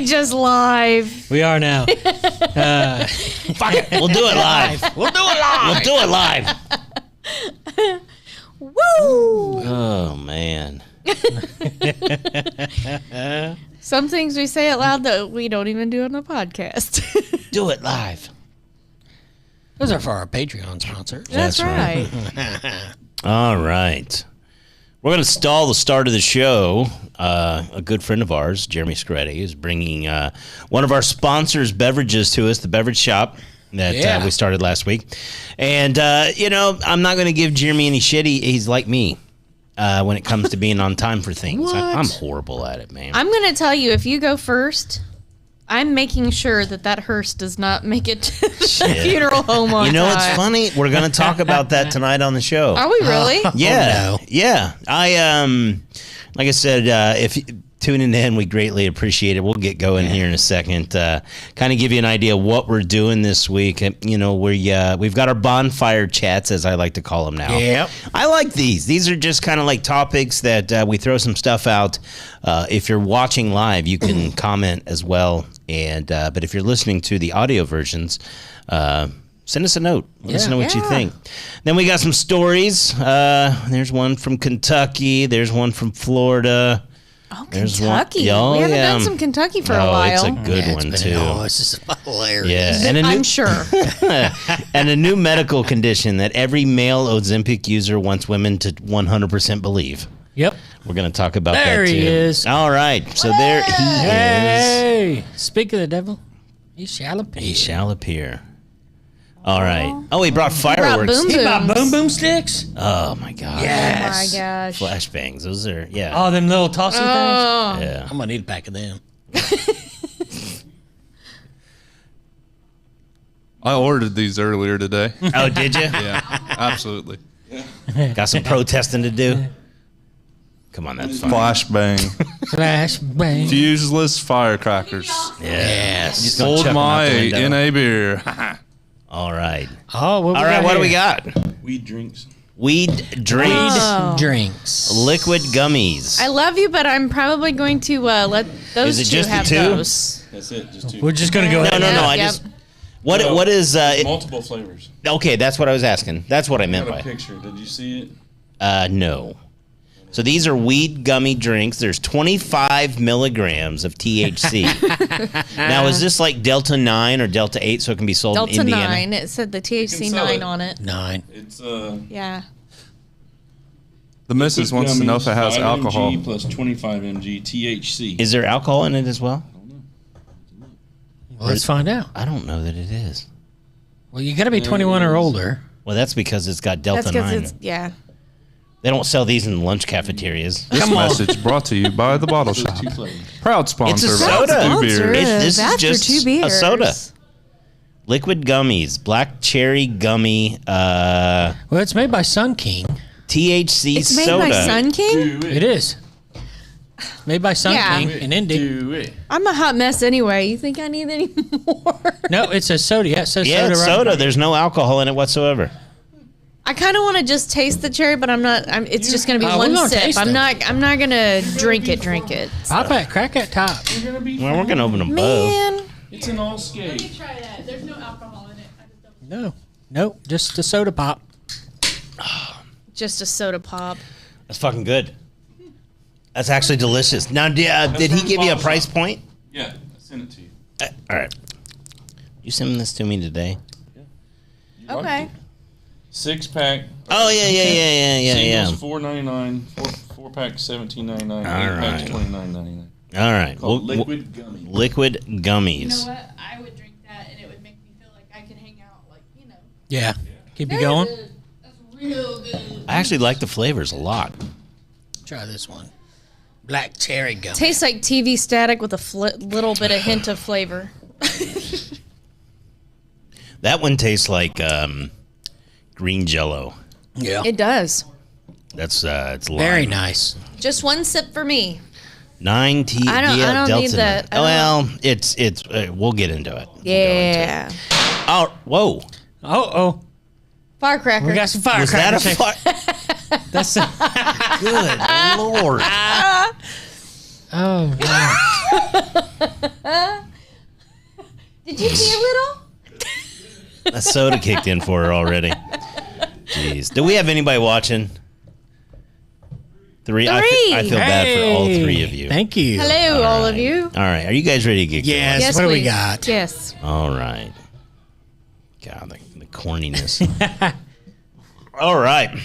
just live? We are now. Fuck it. We'll do it live. We'll do it live. Woo! Oh, man. Some things we say out loud that we don't even do on the podcast. Do it live. Those are for our Patreon sponsors. That's right. All right. We're going to stall the start of the show. A good friend of ours, Jeremy Scretti, is bringing one of our sponsors' beverages to us, the beverage shop that we started last week. And, I'm not going to give Jeremy any shit. He's like me when it comes to being on time for things. I'm horrible at it, man. I'm going to tell you, if you go first, I'm making sure that hearse does not make it to the funeral home on time. You know what's funny? We're going to talk about that tonight on the show. Are we really? Yeah. Yeah. Like I said, if tuning in, we greatly appreciate it. We'll get going here in a second. Kind of give you an idea of what we're doing this week. We've got our bonfire chats, as I like to call them now. Yep. I like these. These are just kind of like topics that we throw some stuff out. If you're watching live, you can comment as well. But if you're listening to the audio versions, send us a note. Let us know what you think. Then we got some stories. There's one from Kentucky. There's one from Florida. Oh, There's Kentucky. We haven't done some Kentucky for a while. It's a good one, too. This is hilarious. Yeah, and I'm sure. And a new medical condition that every male Ozempic user wants women to 100% believe. Yep. We're going to talk about that, There too. he is. All right. So there he is. Hey! Speak of the devil, he shall appear. He shall appear. All right. Oh, he brought fireworks. boom He bought booms. boom boom sticks? Oh, my God. Yes. Oh, my gosh. Flashbangs. Those are, Oh, them little tossy things? Oh. Yeah. I'm going to need a pack of them. I ordered these earlier today. Oh, did you? Yeah, absolutely. Got some protesting to do? Come on, that's fine. Flashbang. Flashbang. Fuseless firecrackers. Yes. Just gonna Hold chuck 'em out my the window. in a beer. All right. Oh, All right, what do we got? Weed drinks. Weed drinks. Oh. Drinks. Liquid gummies. I love you, but I'm probably going to let those Is it two just the have two? those. That's it. Just two. We're just going to go ahead. No. Yep, I yep. just. What is Multiple flavors. okay, that's what I was asking. That's what I I meant got a by. picture. Did you see it? No. So these are weed gummy drinks. There's 25 milligrams of THC. Now, is this like Delta 9 or Delta 8 so it can be sold Delta in Indiana? 9. It said the THC sell 9 it. on it. 9. It's Yeah. The missus wants to know if it has 5 alcohol. mg plus 25 mg THC. Is there alcohol in it as well? Well, let's find out. I don't know that it is. Well, you got to be 21 or older. Well, that's because it's got Delta That's because 9. it's, yeah. They don't sell these in lunch cafeterias. This Come on. message brought to you by the Bottle There's Shop. two flavors. Proud sponsor. It's a of soda. Two Sponsor. Beers. This is That's just for 2 beers. a soda. Liquid gummies, black cherry gummy, Well, it's made by Sun King. THC It's made soda. by Sun King? It is. Made by Sun Yeah. King in Indy. Do it. I'm a hot mess anyway. You think I need any more? No, it's a soda. Yeah, it says Yeah, soda. it's right soda. there. There's no alcohol in it whatsoever. I kind of want to just taste the cherry, but I'm not. It's just gonna be we're one gonna sip. taste I'm them. not. I'm not gonna drink it. Drink it. Pop that, crack that top. You're gonna be Well, we're gonna open them both. Man, It's an all skate. Try that. There's no alcohol in it. I just don't. No, nope, just a soda pop. just a soda pop. That's fucking good. That's actually delicious. Now, did he give you a price point? Yeah, I sent it to you. All right. You sending this to me today? You liked Okay. it. 6-pack. Oh yeah. Singles $4.99. 4-pack $17.99. All 8-packs right. $29.99. All right. Called Well, liquid gummy. liquid gummies. You know what? I would drink that, and it would make me feel like I could hang out, like, you know. Yeah, keep you going. That's real good. I actually like the flavors a lot. Try this one. Black cherry gum. Tastes like TV static with a little bit of hint of flavor. That one tastes like green Jello. Yeah, It does. That's it's lime. very nice. Just one sip for me. 9 T. I don't Delta need that. I don't- Well, it's we'll get into it. We'll go into Yeah. it. Oh, whoa. Oh, Firecracker. we got some Was that a firecrackers. fire? That's Good Lord. oh, man. Did you see a little? A soda kicked in for her already. Jeez. Do we have anybody watching? Three. I feel bad for all three of you. Thank you. Hello, all of you. All right. Are you guys ready to get going? Yes. What do we got? Yes. All right. God, the corniness. All right.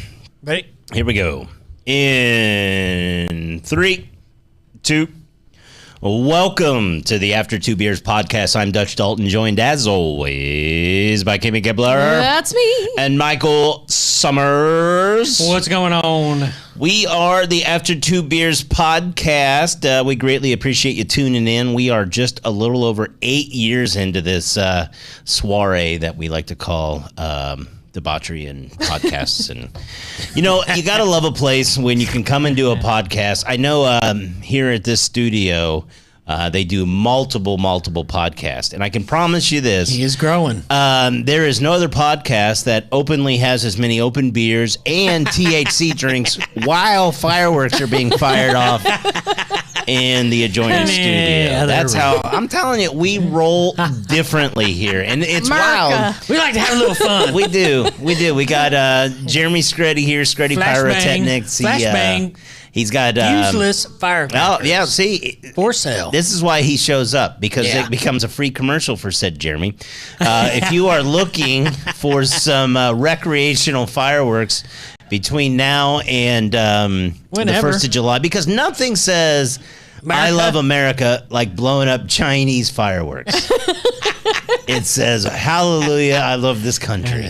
Ready? Here we go. In 3, 2. Welcome to the After Two Beers podcast. I'm Dutch Dalton, joined as always by Kimmy Kibler. That's me. And Michael Summers. What's going on? We are the After Two Beers podcast. We greatly appreciate you tuning in. We are just a little over 8 years into this soiree that we like to call debauchery and podcasts. And, you know, you got to love a place when you can come and do a podcast. I know here at this studio, they do multiple podcasts. And I can promise you this. He is growing. There is no other podcast that openly has as many open beers and THC drinks while fireworks are being fired off in the adjoining studio. That's how, I'm telling you, we roll differently here. And it's wild. We like to have a little fun. We do. We got Jeremy Screddy here, Screddy Pyrotechnics. Flashbang. He's got useless firecrackers. Oh, yeah, see. For sale. This is why he shows up, because it becomes a free commercial for said Jeremy. If you are looking for some recreational fireworks between now and the 1st of July, because nothing says I love America like blowing up Chinese fireworks. It says, hallelujah, I love this country.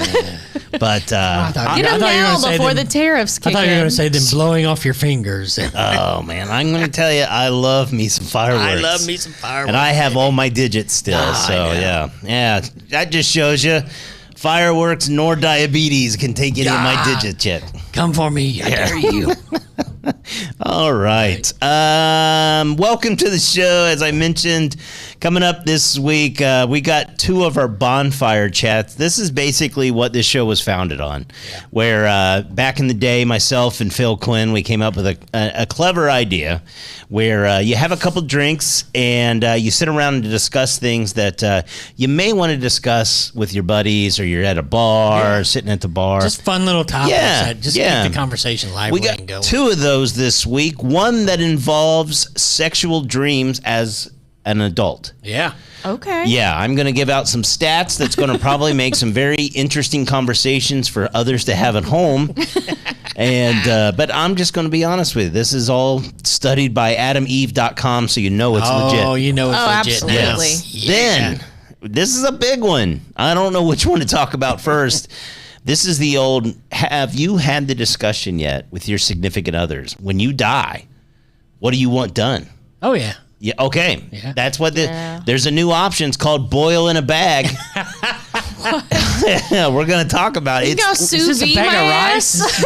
But get them now before the tariffs kick in. I thought you were going to say them blowing off your fingers. Oh, man, I'm going to tell you, I love me some fireworks. I love me some fireworks. And I have all my digits still, so yeah. That just shows you fireworks nor diabetes can take any of my digits yet. Come for me, I dare you. All right. Welcome to the show. As I mentioned, coming up this week, we got 2 of our bonfire chats. This is basically what this show was founded on, where back in the day, myself and Phil Quinn, we came up with a clever idea where you have a couple drinks and you sit around and discuss things that you may want to discuss with your buddies, or you're at a bar, or sitting at the bar. Just fun little topics that just keep the conversation lively. We got and going. 2 of those this week. One that involves sexual dreams as an adult. Yeah. Okay. Yeah, I'm going to give out some stats that's going to probably make some very interesting conversations for others to have at home. And but I'm just going to be honest with you. This is all studied by AdamEve.com, so you know it's legit. Oh, you know it's legit. Absolutely. Yes. Then, this is a big one. I don't know which one to talk about first. This is the old, have you had the discussion yet with your significant others? When you die, what do you want done? Oh, yeah. Yeah, okay. Yeah. That's what there's a new option. It's called boil in a bag. We're going to talk about it. You got sous vide my ass?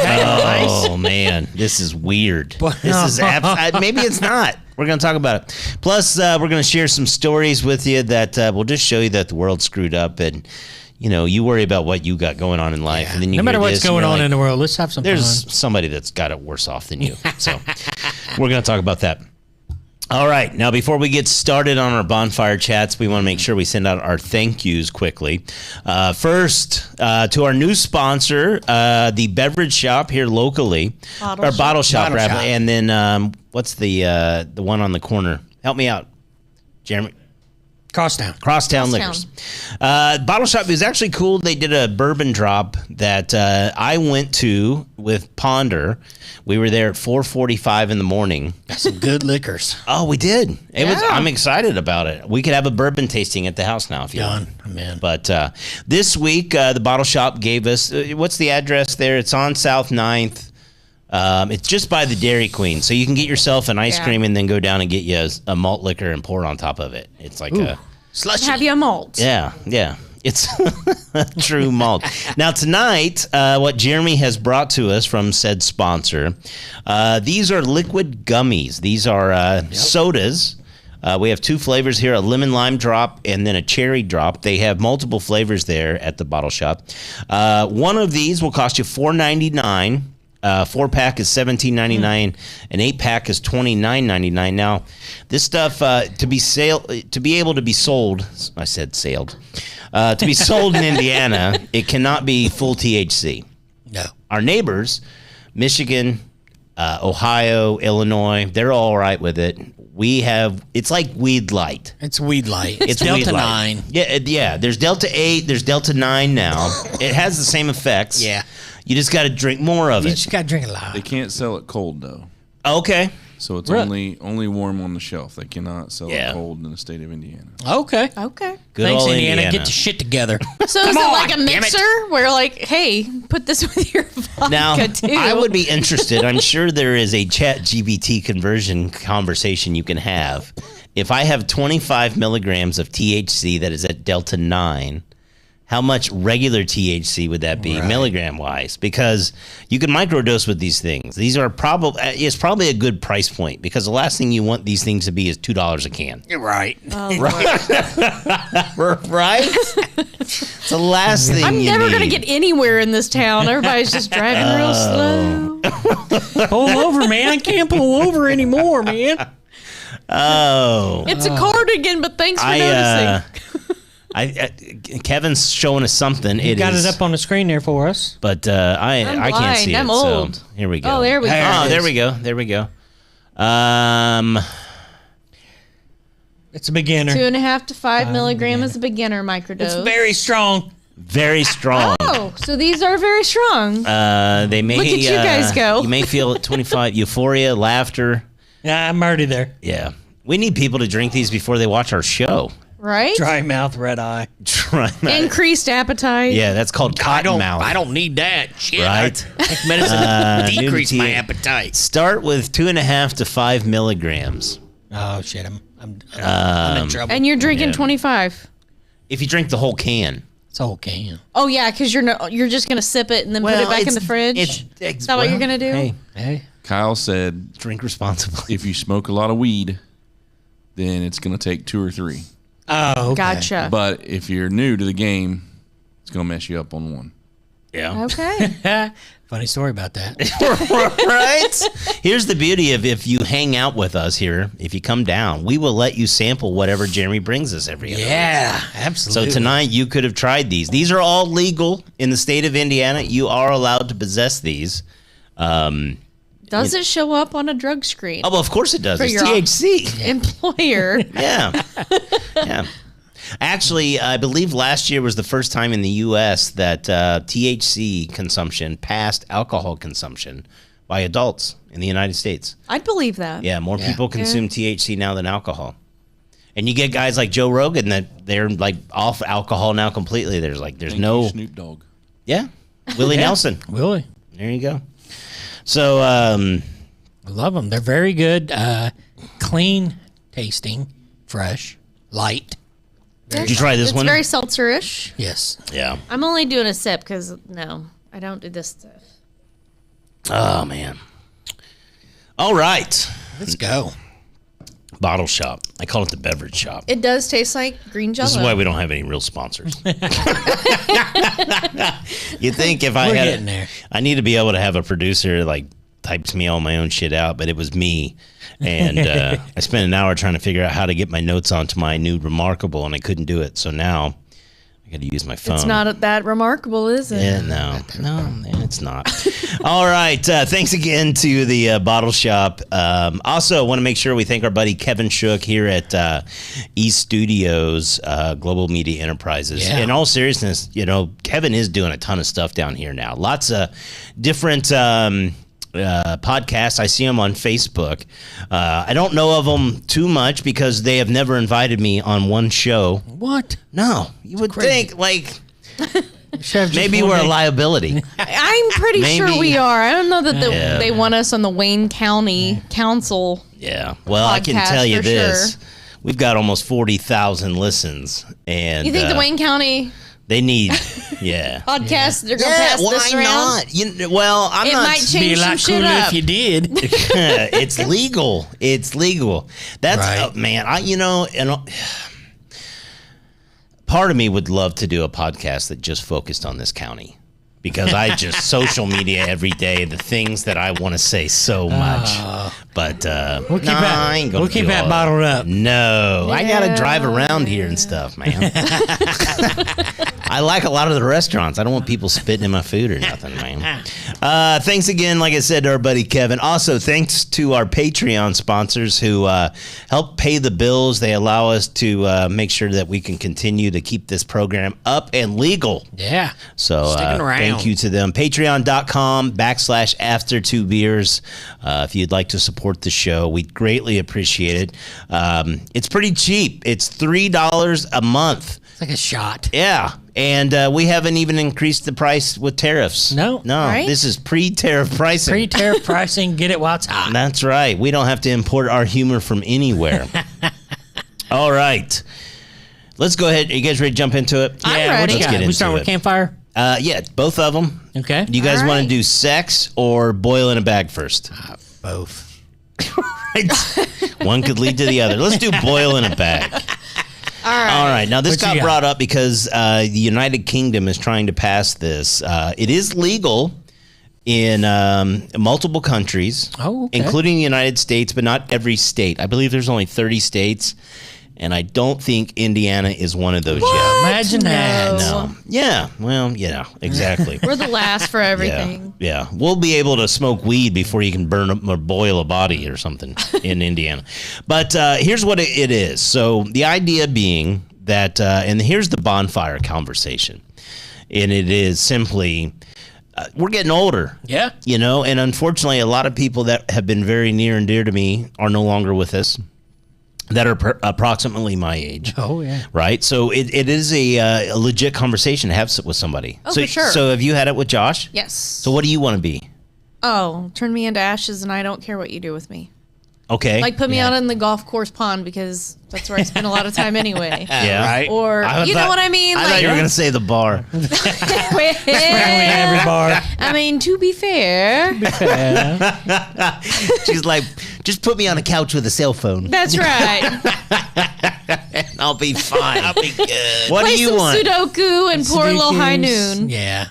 Oh, man. This is weird. This is maybe it's not. We're going to talk about it. Plus, we're going to share some stories with you that will just show you that the world's screwed up, and you know, you worry about what you got going on in life, and then you no matter hear what's going on in the world, let's have some there's fun. somebody that's got it worse off than you. So we're going to talk about that. All right. Now, before we get started on our bonfire chats, we want to make sure we send out our thank yous quickly. First, to our new sponsor, the beverage shop here locally. Bottle shop. And then what's the one on the corner? Help me out, Jeremy. Crosstown Liquors. Bottle shop is actually cool. They did a bourbon drop that I went to with Ponder. We were there at 4:45 in the morning. Got some good liquors. Oh, we did. I'm excited about it. We could have a bourbon tasting at the house now if you want. I'm in. But this week, the bottle shop gave us, what's the address there? It's on South 9th. It's just by the Dairy Queen. So you can get yourself an ice cream and then go down and get you a malt liquor and pour it on top of it. It's like a slushy. Have you a malt? Yeah. It's true malt. Now, tonight, what Jeremy has brought to us from said sponsor, these are liquid gummies. These are sodas. We have 2 flavors here, a lemon lime drop and then a cherry drop. They have multiple flavors there at the bottle shop. One of these will cost you $4.99. 4-pack is $17.99. An 8-pack is $29.99. Now, this stuff to be able to be sold. I said sailed. To be sold in Indiana, it cannot be full THC. No. Our neighbors, Michigan, Ohio, Illinois, they're all right with it. It's like Weed Light. It's Weed Light. It's Delta Weed Light. 9. Yeah. There's Delta 8. There's Delta 9 now. It has the same effects. Yeah. You just got to drink more of You it. just got to drink a lot. They can't sell it cold though, Okay. so it's Really? only warm on the shelf. They cannot sell Yeah. it cold in the state of Indiana. Okay. Okay. Good Thanks, old Indiana. Indiana. Get the shit together. So is it on, like a damn it. mixer where like, hey, put this with your vodka Now, too? I would be interested. I'm sure there is a chat GBT conversion conversation you can have. If I have 25 milligrams of THC that is at Delta 9, how much regular THC would that be, milligram wise? Because you can microdose with these things. These are it's probably a good price point because the last thing you want these things to be is $2 a can. You're right. Right? It's the last thing I'm you never need. gonna get anywhere in this town. Everybody's just driving real slow. Pull over, man. I can't pull over anymore, man. Oh. It's a cardigan, but thanks for noticing. Kevin's showing us something. You got it up on the screen there for us. But I can't blind. see it. I'm old. So here we go. Oh, there we go. Oh, there we go. There we go. It's a beginner. 2.5 to 5 milligram is a beginner microdose. It's very strong. Very strong. Oh, so these are very strong. They may Look at you guys go. You may feel at 25 euphoria, laughter. Yeah, I'm already there. Yeah. We need people to drink these before they watch our show. Right? Dry mouth, red eye. Try that. Increased appetite. Yeah, that's called cotton mouth. I don't need that. Shit. Right? I take medicine to decrease nudity. my appetite. Start with 2.5 to 5 milligrams. Oh shit! I'm in trouble. And you're drinking Yeah. 25. If you drink the whole can. It's a whole can. Oh yeah, because you're just gonna sip it and then put it back in the fridge. Is that what you're gonna do? Hey, Hey. Kyle said drink responsibly. if you smoke a lot of weed, then it's going to take 2 or 3. Oh, okay. Gotcha. But if you're new to the game, it's going to mess you up on one. Yeah. Okay. Funny story about that. Right? Here's the beauty of if you hang out with us here, if you come down, we will let you sample whatever Jeremy brings us every other week. Yeah, absolutely. So tonight you could have tried these. These are all legal in the state of Indiana. You are allowed to possess these. Does it show up on a drug screen? Oh, well, of course it does. For It's your THC. Employer. Yeah. Yeah. Actually, I believe last year was the first time in the U.S. that THC consumption passed alcohol consumption by adults in the United States. I'd believe that. Yeah, more people consume THC now than alcohol. And you get guys like Joe Rogan that they're like off alcohol now completely. There's Thank no you, Snoop Dogg. Yeah. Willie Nelson. Willie. There you go. So I love them. They're very good. Clean tasting, fresh, light. did you try this It's one? very seltzer-ish. Yes. Yeah. I'm only doing a sip because, no, I don't do this stuff. Oh man. All right. Let's go. Bottle shop. I call it the beverage shop. It does taste like green Jell-O. This is why we don't have any real sponsors. You think if I We're had, getting there. I need to be able to have a producer like types me all my own shit out, but it was me, and I spent an hour trying to figure out how to get my notes onto my new Remarkable, and I couldn't do it. So now I got to use my phone. It's not that remarkable, is it? Yeah, no, it's not. All right. Thanks again to the Bottle Shop. Also, want to make sure we thank our buddy Kevin Shook here at East Studios, Global Media Enterprises. Yeah. In all seriousness, Kevin is doing a ton of stuff down here now. Lots of different podcasts. I see them on Facebook. I don't know of them too much because they have never invited me on one show. What? No, you would crazy. think like Should have just maybe one we're a day- liability. I'm pretty Maybe. sure we are. I don't know that Yeah. they want us on the Wayne County Council. Yeah. Well, I can Podcast tell you for this. sure. We've got almost 40,000 listens. And You think the Wayne County they need, yeah. podcast, they're going to pass this around? Not? Well, I'm It not. might Be a change some lot shit cooler up. if you did. It's legal. It's legal. That's, Right. man, part of me would love to do a podcast that just focused on this county because I just social media every day, the things that I want to say so much. But We'll keep I ain't gonna we'll keep do that all bottled up. No, I gotta drive around here and stuff, man. I like a lot of the restaurants. I don't want people spitting in my food or nothing, man. Thanks again, like I said, to our buddy Kevin. Also, thanks to our Patreon sponsors who help pay the bills. They allow us to make sure that we can continue to keep this program up and legal. Yeah. So Sticking around. thank you to them. Patreon.com/after2beers. If you'd like to support the show, we'd greatly appreciate it. It's pretty cheap. It's $3 a month. It's like a shot. Yeah. And we haven't even increased the price with tariffs. No. Right? This is pre-tariff pricing. Pre-tariff pricing, get it while it's hot. That's right. We don't have to import our humor from anywhere. All right. Let's go ahead. Are you guys ready to jump into it? I'm Yeah, what ready. you Let's got? get We into start with it. campfire? Yeah, both of them. Okay. Do you guys All want to right. do sex or boil in a bag first? Both. Right. One could lead to the other. Let's do boil in a bag. All right. Now, this What you got got? brought up because the United Kingdom is trying to pass this. It is legal in multiple countries, Oh, okay. including the United States, but not every state. I believe there's only 30 states, and I don't think Indiana is one of those yet. Imagine that. No. Yeah. Well, yeah, exactly. We're the last for everything. Yeah. We'll be able to smoke weed before you can burn up or boil a body or something in Indiana. But here's what it is. So the idea being that, and here's the bonfire conversation. And it is simply, we're getting older. Yeah. You know, and unfortunately, a lot of people that have been very near and dear to me are no longer with us that are approximately my age. Oh, yeah. Right? So it is a legit conversation to have with somebody. Oh, so, for sure. So have you had it with Josh? Yes. So what do you want to be? Oh, turn me into ashes and I don't care what you do with me. Okay. Like put me Yeah. out in the golf course pond because that's where I spend a lot of time anyway. yeah. Right. Or you know what I mean? I Like thought you were going to say the bar. Apparently every bar. I mean, to be fair, She's like, just put me on a couch with a cell phone. that's right. And I'll be fine. I'll be good. What Play do you some want? Sudoku and pour a little high noon. Yeah.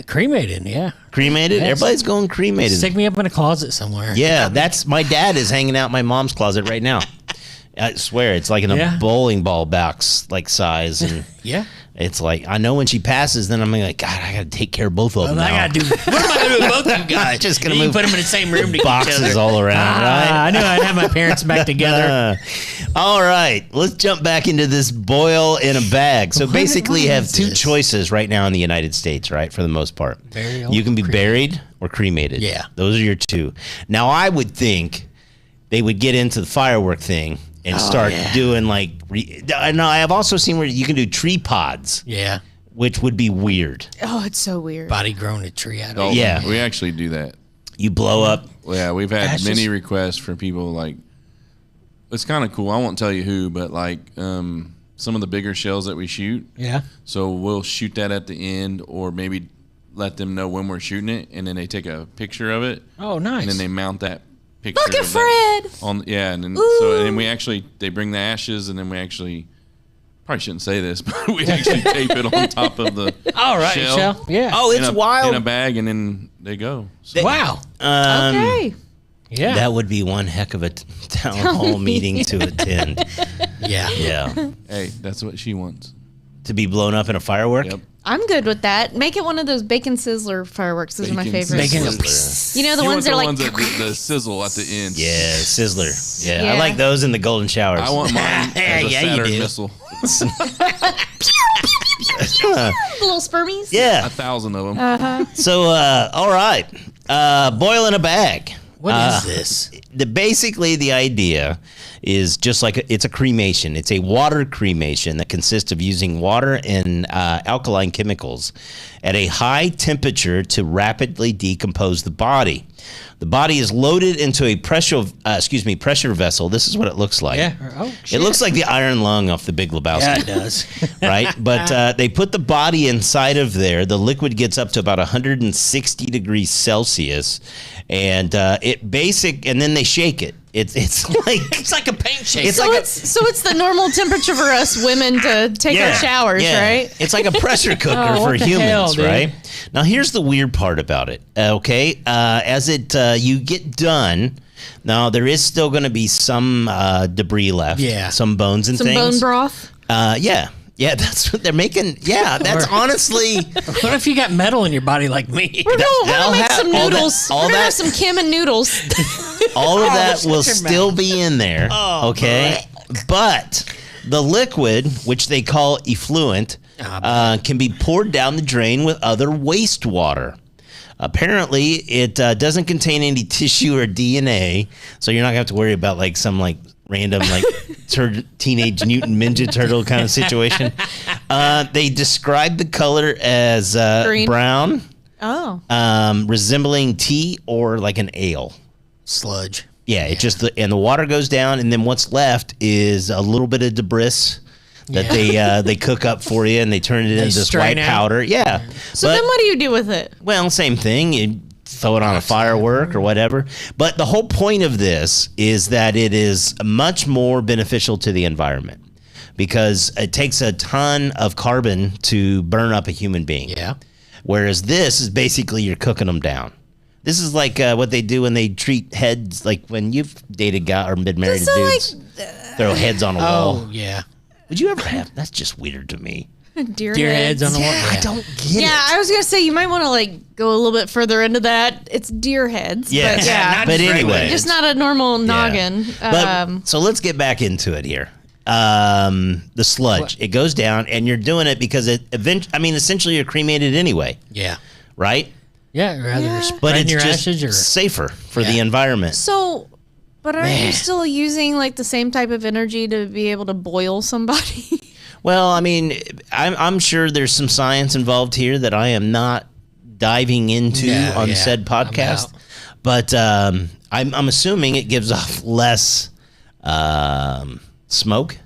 Cremated, yeah. Cremated? Yes. Everybody's going cremated. Stick me up in a closet somewhere. Yeah, that's my dad is hanging out in my mom's closet right now. I swear, it's like in a Yeah. bowling ball box like size, and Yeah. it's like I know when she passes, then I'm like, God, I got to take care of both of them. I now. gotta do. What am I gonna do with both of you guys? Just gonna you move put them in the same room to boxes each other. all around, right? I knew I'd have my parents back together. All right, let's jump back into this boil in a bag. So basically, you what have is two this? choices right now in the United States, right? For the most part, Burial you can be or buried or cremated. Yeah. those are your two. Now, I would think they would get into the firework thing and start doing like. No, I have also seen where you can do tree pods, Yeah. which would be weird. Oh, it's so weird. Body grown a tree out of Oh, it. Yeah. we actually do that. You blow up. Yeah, we've had Ashes? many requests for people like. It's kind of cool. I won't tell you who, but like some of the bigger shells that we shoot. Yeah. So we'll shoot that at the end, or maybe let them know when we're shooting it, and then they take a picture of it, Oh, nice. and then they mount that picture. Look at of that Fred. on and then we actually they bring the ashes, and then we actually probably shouldn't say this, but we actually tape it on top of the All right, shell. Shell. Yeah. Oh, it's in wild. a bag, and then they go. So wow. Okay. Yeah. That would be one heck of a town hall meeting to attend. yeah. Yeah. hey, that's what she wants. To be blown up in a firework? Yep. I'm good with that. Make it one of those bacon sizzler fireworks. Those are my Bacon favorites. Bacon. You know the You ones want that are the like. ones that the sizzle at the end. Yeah, Sizzler. Yeah, I Yeah. like those in the golden showers. I want mine as a Yeah, you Saturn do. missile. little spermies. Yeah. 1,000 of them. So, all right. Boil in a bag. What is this? Basically, the idea is just like it's a cremation. It's a water cremation that consists of using water and alkaline chemicals at a high temperature to rapidly decompose the body. The body is loaded into a pressure vessel. This is what it looks like. Yeah. Oh, shit. It looks like the iron lung off the Big Lebowski. Yeah, it does. Right? But they put the body inside of there. The liquid gets up to about 160 degrees Celsius, and and then they shake it. It's like a paint shape. It's So like it's the normal temperature for us women to take our showers, right? It's like a pressure cooker Oh, for what the humans, hell, dude? right? Now, here's the weird part about it. Okay, as you get done, now there is still going to be some debris left. Yeah. Some bones and Some things. bone broth. Yeah. Yeah, that's what they're making. Yeah, that's honestly. What if you got metal in your body like me? We're they'll gonna make have some all that- noodles. all We're gonna that- have some Kim and noodles. All of that shut will your still mouth. be in there. Okay, but the liquid, which they call effluent, can be poured down the drain with other wastewater. Apparently, it doesn't contain any tissue or DNA, so you're not gonna have to worry about like some like random like teenage mutant ninja turtle kind of situation. They describe the color as Green. brown, Oh. resembling tea or like an ale. Sludge. Yeah, it just and the water goes down, and then what's left is a little bit of debris that they cook up for you, and they turn it into this strain white out. powder. Yeah. So then what do you do with it? Well, same thing. You throw it on a firework or whatever. But the whole point of this is that it is much more beneficial to the environment because it takes a ton of carbon to burn up a human being. Yeah. Whereas this is basically you're cooking them down. This is like what they do when they treat heads, like when you've dated guy or been married to So, dudes, throw heads on a wall. Oh, yeah. Would you ever have? That's just weird to me. Deer Heads on the wall. I don't get Yeah, it. I was gonna say you might want to like go a little bit further into that. It's deer heads. Yes. But yeah, But anyway. just not a normal noggin. But, so let's get back into it here. The sludge, it goes down, and you're doing it because essentially you're cremated anyway, Yeah. right? Yeah, rather Yeah. spread But it's your just ashes or safer for the Yeah. environment. So, but aren't Man. you still using like the same type of energy to be able to boil somebody? Well, I mean, I'm sure there's some science involved here that I am not diving into No, on yeah, said I'm podcast, out. but I'm assuming it gives off less smoke.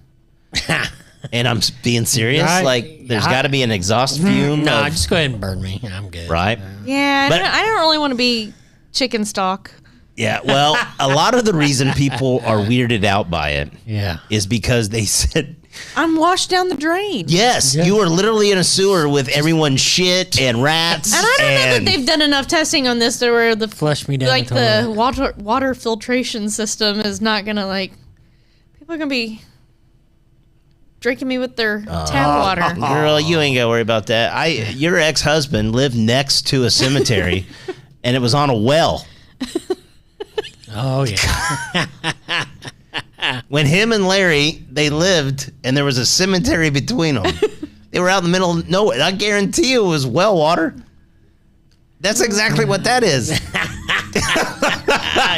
And I'm being serious. Right. Like, there's got to be an exhaust fume. No, of- just go ahead and burn me. I'm good. right? Yeah, But- I don't really want to be chicken stock. Yeah. Well, a lot of the reason people are weirded out by it Yeah. is because they said, I'm washed down the drain. yes, Yeah. you are literally in a sewer with everyone's shit and rats. And I don't know that they've done enough testing on this to where the Flush me down like the the water filtration system is not gonna like people are gonna be drinking me with their tap water. Girl, you ain't got to worry about that. Your ex-husband lived next to a cemetery, and it was on a well. Oh, yeah. When him and Larry, they lived, and there was a cemetery between them. They were out in the middle of nowhere. I guarantee you it was well water. That's exactly what that is.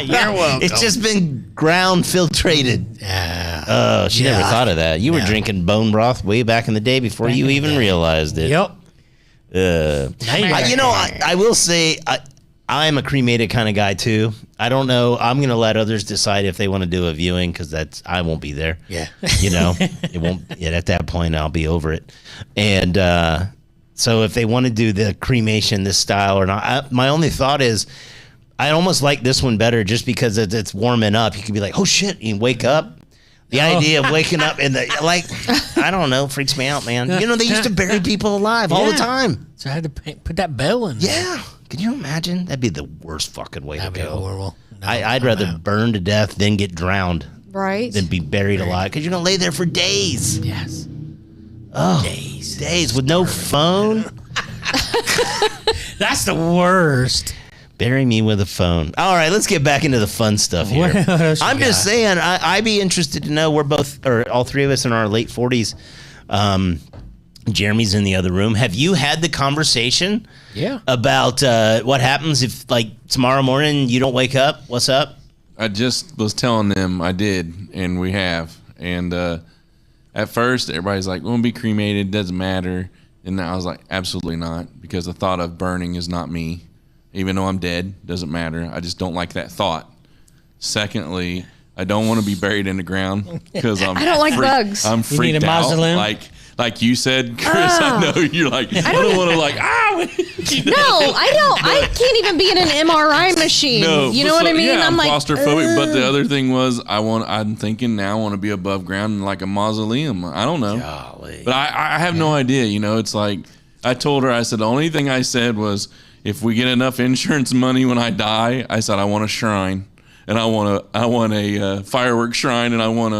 You're welcome. It's just been ground filtrated. Oh, she never Yeah. thought of that. You were No. drinking bone broth way back in the day before you even realized it. Yep. Now you're I will say I'm a cremated kind of guy too. I don't know. I'm gonna let others decide if they want to do a viewing because I won't be there. Yeah. You know, it won't. Yet at that point, I'll be over it. And so if they want to do the cremation this style or not, my only thought is I almost like this one better just because it's warming up. You could be like, oh shit, you wake up. The idea of waking up in the I don't know, freaks me out, man. You know, they used to bury people alive all the Yeah. time. So I had to put that bell in there. Yeah. Can you imagine? That'd be the worst fucking way That'd to be go. horrible. No, I'd I'm rather out. burn to death than get drowned Right? than be buried alive because you're gonna lay there for days. Yes. Oh, days with no phone. That's the worst. Bury me with a phone. All right, let's get back into the fun stuff here. What else you I'm just got? saying, I'd be interested to know. We're both, or all three of us, in our late 40s. Jeremy's in the other room. Have you had the conversation? Yeah. About what happens if, like, tomorrow morning you don't wake up? What's up? I just was telling them I did, and we have. And at first, everybody's like, "Won't be cremated, doesn't matter." And I was like, "Absolutely not," because the thought of burning is not me. Even though I'm dead, doesn't matter. I just don't like that thought. Secondly, I don't want to be buried in the ground because I don't like bugs. I'm You need freaked a out. mausoleum? like you said, Chris, I know you're like, I don't want to like, you know? No, I don't. I can't even be in an MRI machine. No, you know what I mean? Yeah, I'm like claustrophobic. But the other thing was, I'm thinking now I want to be above ground in like a mausoleum. I don't know, Golly. but I have no idea. You know, it's like I told her. I said the only thing I said was, if we get enough insurance money when I die, I said I want a shrine. And I want a fireworks shrine, and I want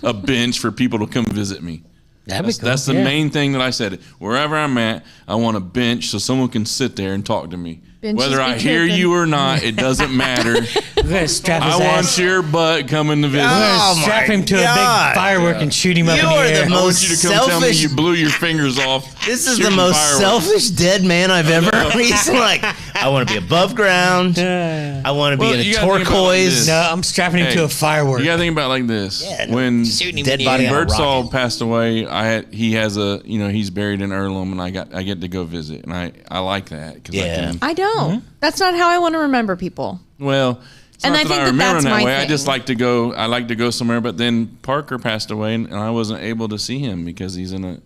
a bench for people to come visit me. That's the main thing that I said. Wherever I'm at, I want a bench so someone can sit there and talk to me. Benches Whether I be hear tripping. you or not, it doesn't matter. We're gonna strap his I want ass. your butt coming to visit. We're gonna Oh, strap my him to a God. big firework and shoot him up in You the are air. the I want most you to come tell me selfish- you blew your fingers off. This is the shooting most fireworks. selfish dead man I've ever. He's like, I want to be above ground. I want to Well, be in you a gotta think about turquoise. this. No, I'm strapping him Hey, to a firework. You gotta think about it like this. Yeah, no, when shooting him dead in the body air. on a Birdsall rocket. passed away, he has a, he's buried in Earlham, and I get to go visit, and I like that. 'Cause Yeah. I don't. That's not how I want to remember people. Well, it's And not I that think I that remember that's him that my way. I thing. just like to go. I like to go somewhere. But then Parker passed away, and I wasn't able to see him because he's in a,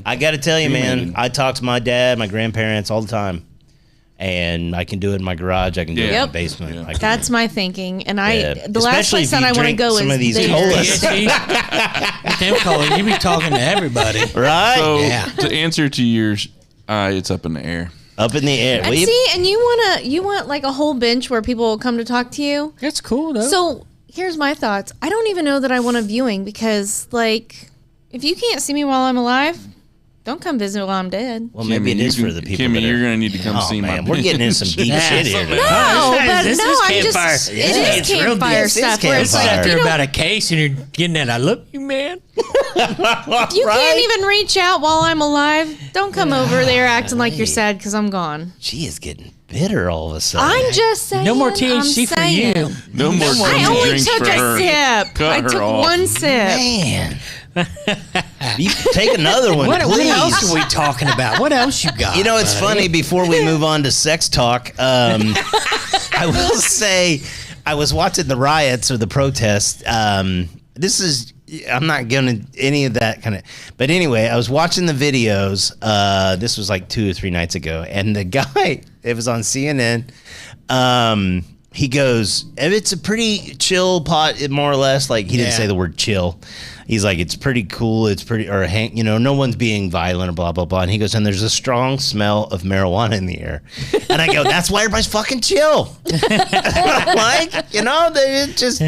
I got to tell you, man, cremated. I talk to my dad, my grandparents all the time. And I can do it in my garage. I can do it in Yep. my basement. Yeah. I can- That's my thinking. And Yeah. the last Especially place if that you I want to drink go some is of these there. colas. With them colas, you be talking to everybody. right? So Yeah. to answer to yours, it's up in the air. Up in the air. And Well, you- see, and you want like a whole bench where people will come to talk to you. That's cool though. So here's my thoughts. I don't even know that I want a viewing because, like, if you can't see me while I'm alive, don't come visit while I'm dead. well, maybe it you is can- for the people. Kimmy, that are- you're gonna need to come Oh, see man, my. we're getting in some deep shit here. No, now. but This no, is I'm campfire. just. Yeah, It is it's real campfire deep. It's stuff where it's like, campfire. you After know, about a case and you're getting that, I love you, man. you can't even reach out while I'm alive. Don't come over there acting like you're sad because I'm gone. She is getting bitter all of a sudden. I'm just saying. No more I'm THC for saying. you. No more I drinks only drinks took for a her. sip. Cut I her took off. one sip. Man. You take another one, What please. else are we talking about? What else you got? You know, it's buddy? funny. Before we move on to sex talk, I will say I was watching the riots or the protests. I'm not going to any of that kind of. But anyway, I was watching the videos. This was like 2 or 3 nights ago, and the guy, it was on CNN. He goes, "It's a pretty chill pot, more or less." Like he didn't Yeah. say the word chill. He's like, "It's pretty cool. It's pretty, or no one's being violent or blah blah blah." And he goes, "And there's a strong smell of marijuana in the air." And I go, "That's why everybody's fucking chill." Like, they just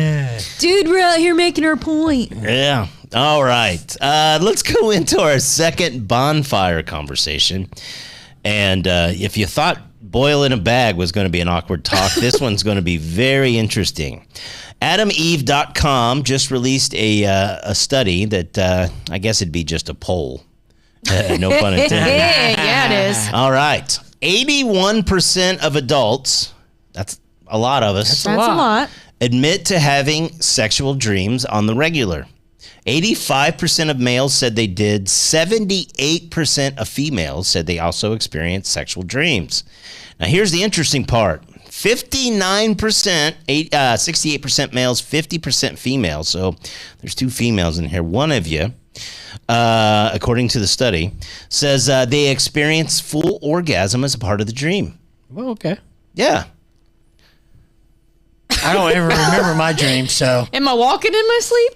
Dude, we're out here making our point. yeah. All right. Let's go into our second bonfire conversation. And if you thought boil in a bag was going to be an awkward talk, this one's going to be very interesting. AdamEve.com just released a study that I guess it'd be just a poll. No pun intended. Yeah, it is. All right. 81% of adults, that's a lot of us, That's a lot. admit to having sexual dreams on the regular. 85% of males said they did. 78% of females said they also experienced sexual dreams. Now, here's the interesting part. 59%, 68% males, 50% females. So there's 2 females in here. One of you, according to the study, says they experience full orgasm as a part of the dream. Well, okay. Yeah. I don't ever remember my dreams, so Am I walking in my sleep?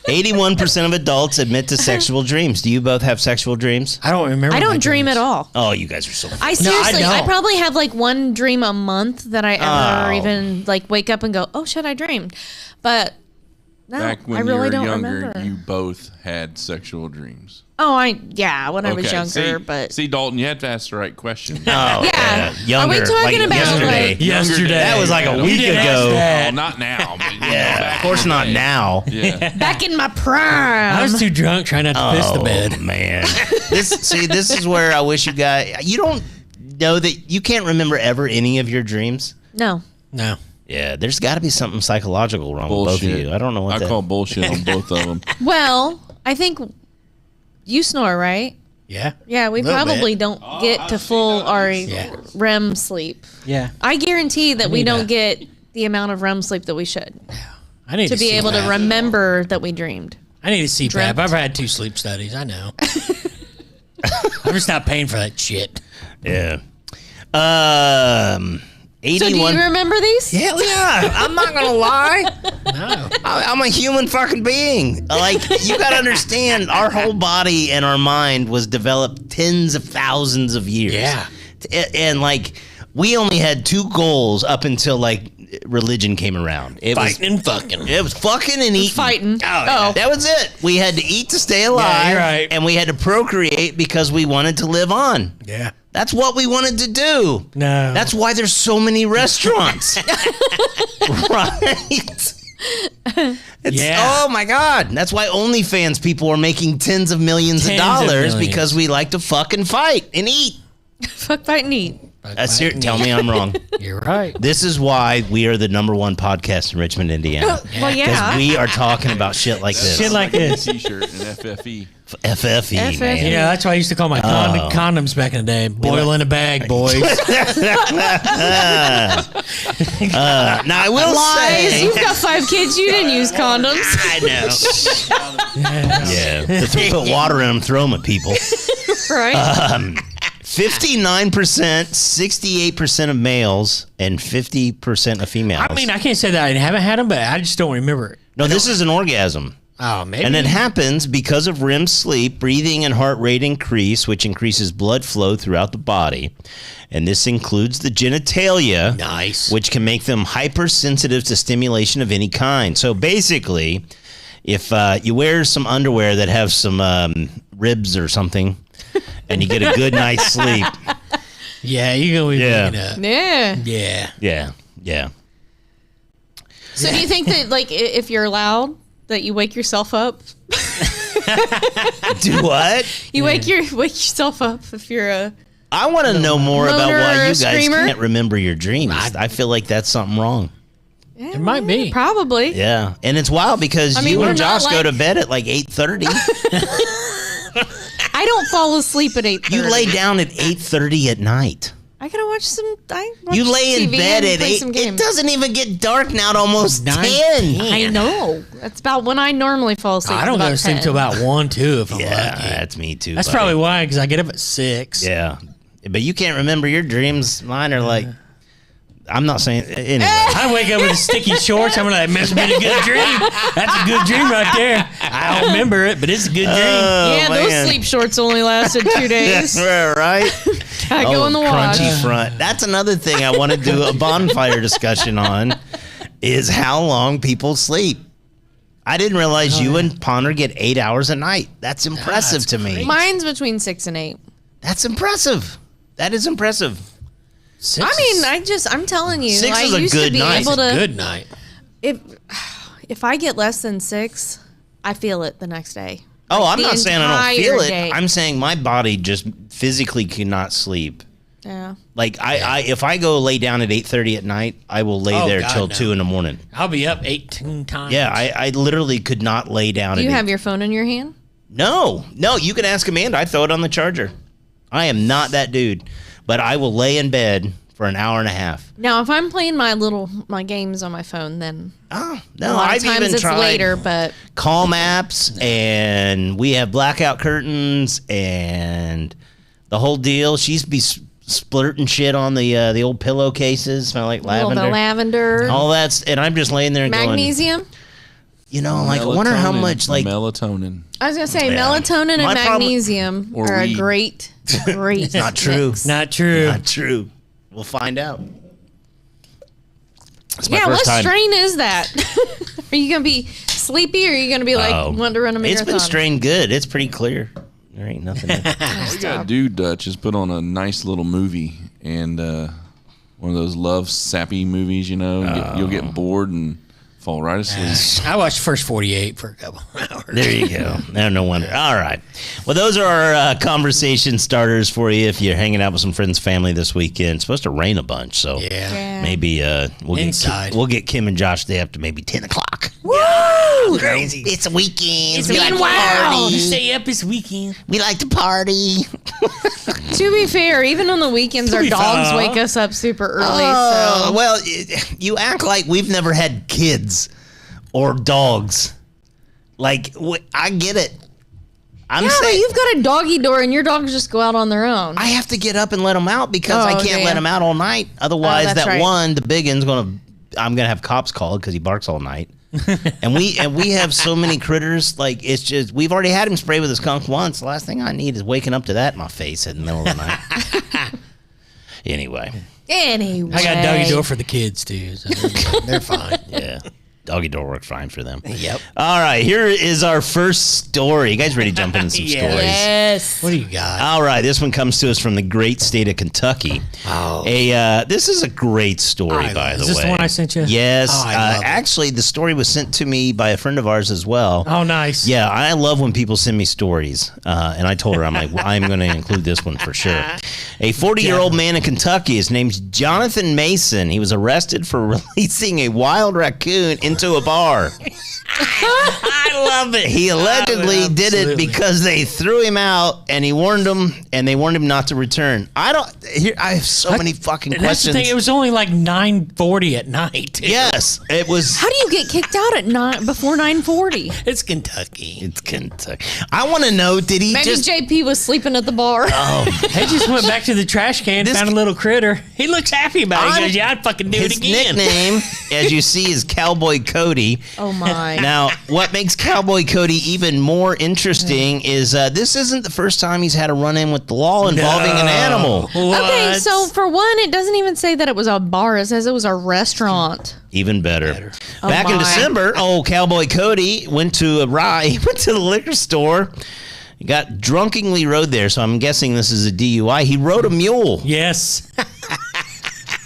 81% of adults admit to sexual dreams. Do you both have sexual dreams? I don't remember. I my don't dream dreams. at all. Oh, you guys are so. I seriously, don't. I probably have like one dream a month that I ever Oh. even like wake up and go, oh shit, I dreamed. But no, Back when I really you were don't younger, remember. you both had sexual dreams. Oh, when I was younger, see, but see, Dalton, you have to ask the right question. Oh, yeah. younger. Are we talking like about yesterday? like? Yesterday. That was like a You week didn't ask ago. that. Oh, not now. But, Yeah, of course not now. Yeah. Back in my I prime. was too drunk trying not to piss the bed. Oh man, this is where I wish you guys. You don't know that you can't remember ever any of your dreams. No. No. Yeah, there's got to be something psychological wrong with both of Bullshit. you. I don't know what I that. call bullshit on both of them. Well, I think you snore, right? Yeah. Yeah, we Little probably bit. don't get to full our Yeah. REM sleep. Yeah. I guarantee that we need don't that. get the amount of REM sleep that we should I need to be see able that. to remember that we dreamed. I need a CPAP. Dreamt. I've had 2 sleep studies. I know. I'm just not paying for that shit. Yeah. 81. So do you remember these? Hell yeah. I'm not going to lie. No. I'm a human fucking being. Like, you got to understand, our whole body and our mind was developed tens of thousands of years. Yeah. And like, we only had 2 goals up until like religion came around. It Fighting and fucking. It was fucking and eating. Fighting. Oh, yeah. That was it. We had to eat to stay alive. Yeah, you're right. And we had to procreate because we wanted to live on. Yeah. That's what we wanted to do. No. That's why there's so many restaurants. Right? Yeah. Oh my God. That's why OnlyFans people are making tens of millions of dollars because we like to fucking fight and eat. Fuck, fight, and eat. Tell me I'm wrong. You're right. This is why we are the #1 podcast in Richmond, Indiana. Well, yeah. Because we are talking about shit like this. Shit like this. T-shirt and FFE. FFE, man. Yeah, that's why I used to call my condoms back in the day. Boil in a bag, boys. Now, I will Lies. say... You've got 5 kids. You didn't use condoms. I know. Yeah. If they put water in them, throw them at people. Right? 59%, 68% of males, and 50% of females. I mean, I can't say that I haven't had them, but I just don't remember it. No, this is an orgasm. Oh, maybe. And it happens because of REM sleep, breathing and heart rate increase, which increases blood flow throughout the body. And this includes the genitalia, Nice. which can make them hypersensitive to stimulation of any kind. So basically, if you wear some underwear that have some ribs or something, and you get a good night's sleep. Yeah, you're going to be Yeah. waking up. Yeah. Yeah. Yeah. So do you think that, like, if you're loud, that you wake yourself up? Do what? You wake yourself up if you're a... I want to know more about Moaner why or you a guys screamer? can't remember your dreams. I feel like that's something wrong. There might be. Probably. Yeah, and it's wild because I mean, you we're and not Josh go like- to bed at like 8:30. I don't fall asleep at 8:30. You lay down at 8:30 at night. I gotta watch some... You lay in TV bed and at play 8. some It games. doesn't even get dark now at almost 10. I know. That's about when I normally fall asleep. I don't about go to sleep 10. till about 1, 2 if I'm Yeah, lucky. that's me too. That's buddy. probably why, because I get up at 6. Yeah, but you can't remember your dreams. Mine are like... I'm not saying... Anyway. I wake up with sticky shorts. I'm like, must have been a good dream. That's a good dream right there. I don't remember it, but it's a good dream. Yeah, those man. sleep shorts only lasted 2 days. Right? I go in the wash. Crunchy front. That's another thing I want to do a bonfire discussion on is how long people sleep. I didn't realize you and Ponder get 8 hours a night. That's impressive that's to me. great. Mine's between 6 and 8. That's impressive. That is impressive. 6 I mean, I'm telling you, 6 I is a used good to be night. able to. good night. If I get less than 6, I feel it the next day. Oh, I'm the not saying I don't feel entire it. day. I'm saying my body just physically cannot sleep. Yeah. Like I if I go lay down at 8:30 at night, I will lay Oh, there God, till no. 2 in the morning. I'll be up 18 times. Yeah, I literally could not lay down. Do you at have your phone in your hand? No, you can ask Amanda. I throw it on the charger. I am not that dude, but I will lay in bed for an hour and a half. Now, if I'm playing my games on my phone, then Oh a no, lot I've of times even it's tried later. But Calm apps, and we have blackout curtains and the whole deal. She's be splurting shit on the old pillowcases, smell like lavender, the lavender, all that's, and I'm just laying there and magnesium. going, you know, like I wonder how much like melatonin. I was gonna say Yeah. melatonin and My problem- magnesium Or are a weed. great. not true. mix. Not true. Not true. We'll find out. It's my Yeah, first what time. strain is that? Are you gonna be sleepy, or are you gonna be like want to run a It's marathon? been strained good. It's pretty clear. There ain't nothing. All you gotta do, Dutch, is put on a nice little movie and one of those love sappy movies. You know, you'll get bored and fall right asleep. I watched the first 48 for a couple hours. There you go. No wonder. All right. Well, those are our conversation starters for you if you're hanging out with some friends, family this weekend. It's supposed to rain a bunch, so Yeah. maybe we'll Inside. get Kim and Josh there up to maybe 10 o'clock. Woo! Crazy. It's a weekend. It's we like being to wild. party. Stay up this weekend. We like to party. To be fair, even on the weekends, To our be dogs fair. wake us up super early. Oh, So well, you act like we've never had kids or dogs. Like, I get it. I'm Yeah, but saying you've got a doggy door and your dogs just go out on their own. I have to get up and let them out because Oh, I can't okay. let them out all night. Otherwise, that's that right. one, the big one's I'm gonna have cops called because he barks all night. and we have so many critters. Like, it's just, we've already had him spray with a skunk once. The last thing I need is waking up to that in my face in the middle of the night. Anyway, Anyway. I got doggy door for the kids too, so they're fine. yeah. Doggy door works fine for them. Yep. All right, here is our first story. You guys ready to jump into some Yeah. stories? Yes. What do you got? All right, this one comes to us from the great state of Kentucky. Oh. This is a great story, by the way. Is this the one I sent you? Yes. Oh, I love it. Actually, the story was sent to me by a friend of ours as well. Oh, nice. Yeah, I love when people send me stories. And I told her, I'm like, well, I'm going to include this one for sure. A 40-year-old man in Kentucky, his name's Jonathan Mason. He was arrested for releasing a wild raccoon into a bar. I love it. He allegedly did it Absolutely. because they threw him out, and he warned him, and they warned him not to return. I have so many fucking And that's the questions. thing. It was only like 9:40 at night. Yes, it was. How do you get kicked out at before 9:40? It's Kentucky. It's Kentucky. I want to know, did he Maybe just? JP was sleeping at the bar. They just went back to the trash can, found a little critter. He looks happy about it. He goes, "Yeah, I'd fucking do it His again." nickname, as you see, is Cowboy Cody. Oh my. Now, what makes Cowboy Cody even more interesting is this isn't the first time he's had a run-in with the law involving an animal. Okay, What? so for one, it doesn't even say that it was a bar. It says it was a restaurant. Even better. Oh, Back in my. December, old Cowboy Cody went to a ride. He went to the liquor store. He got drunkenly rode there, so I'm guessing this is a DUI. He rode a mule. Yes.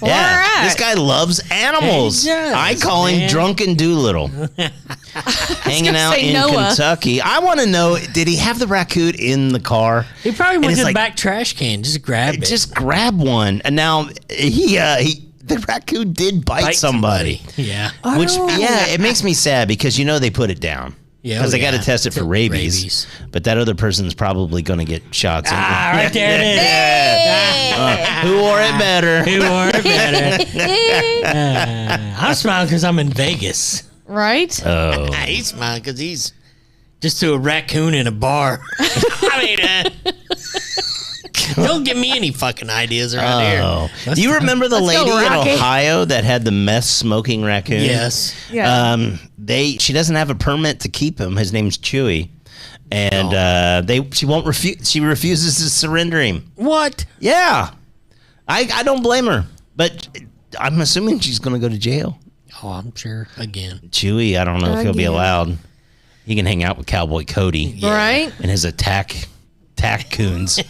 All right. This guy loves animals. He does, I call him man. Drunken Doolittle. Hanging gonna out say in Noah. Kentucky. I want to know, did he have the raccoon in the car? He probably And went it's to the like, back trash can, just grabbed it. just grab one. And now the raccoon did bite somebody. Yeah. Which, it makes me sad because they put it down. Yeah, Because oh, they got to yeah. test it for rabies. Rabies. But that other person's probably going to get shots. Right there it is. Who wore it better? Who wore it better? I'm smiling because I'm in Vegas. Right? Oh. He's smiling because he's just to a raccoon in a bar. I mean, don't give me any fucking ideas around here. Do you remember the Let's go, lady in Rocky. Ohio that had the meth smoking raccoon? Yes. Yeah. She doesn't have a permit to keep him. His name's Chewy. And she won't refuse. She refuses to surrender him. What? Yeah. I don't blame her. But I'm assuming she's going to go to jail. Oh, I'm sure. Again. Chewy, I don't know if he'll be Again. allowed. He can hang out with Cowboy Cody Right? and his attack coons.